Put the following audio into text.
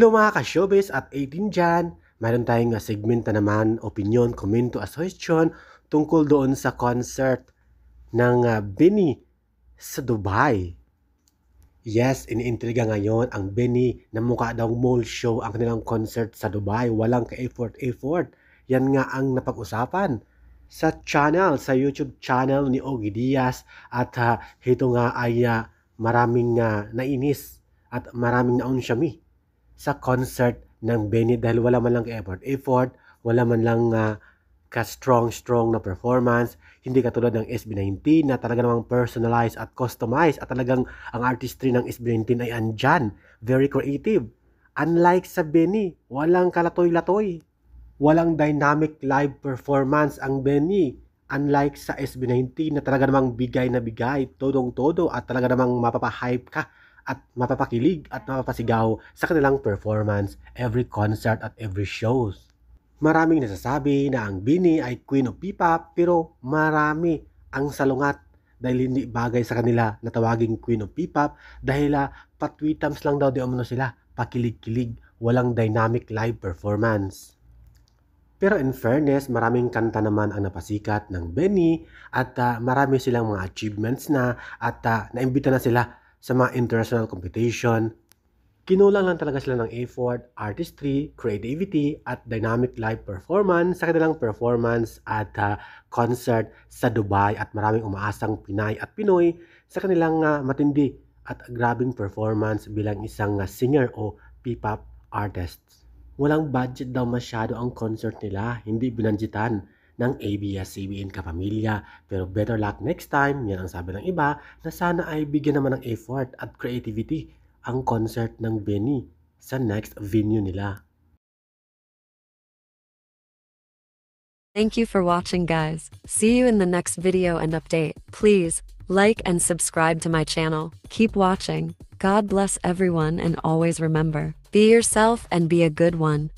Hello mga ka-showbiz at 18 dyan. Mayroon tayong segment na naman, opinion, komento, suggestion tungkol doon sa concert ng Benny sa Dubai. Yes, iniintriga ngayon ang Benny na mukha daw mall show ang kanilang concert sa Dubai. Walang ka-effort-effort. Yan nga ang napag-usapan sa channel, sa YouTube channel ni Ogie Diaz. At ito nga ay maraming nainis at maraming naunsyami sa concert ng Benny dahil wala man lang effort, wala man lang ka-strong na performance, hindi katulad ng SB19 na talaga namang personalized at customized at talagang ang artistry ng SB19 ay andyan, very creative. Unlike sa Benny, walang kalatoy-latoy, walang dynamic live performance ang Benny. Unlike sa SB19 na talaga namang bigay na bigay, todong-todo at talaga namang mapapahype ka at mapapakilig at mapapasigaw sa kanilang performance every concert at every shows. Maraming nasasabi na ang Benny ay Queen of P-pop pero marami ang salungat dahil hindi bagay sa kanila na tawaging Queen of P-pop dahil patwitams lang daw di umano sila, pakilig-kilig, walang dynamic live performance. Pero in fairness, maraming kanta naman ang napasikat ng Benny at marami silang mga achievements na at naimbita na sila sa mga international competition. Kinulang lang talaga sila ng effort, artistry, creativity at dynamic live performance sa kanilang performance at concert sa Dubai at maraming umaasang Pinay at Pinoy sa kanilang matindi at grabing performance bilang isang singer o P-pop artist. Walang budget daw masyado ang concert nila, hindi binadgetan ng ABS-CBN Kapamilya. Pero better luck next time, yan ang sabi ng iba, na sana ay bigyan naman ng effort at creativity ang concert ng Benny sa next venue nila. Thank you for watching, guys. See you in the next video and update. Please like and subscribe to my channel. Keep watching. God bless everyone and always remember, be yourself and be a good one.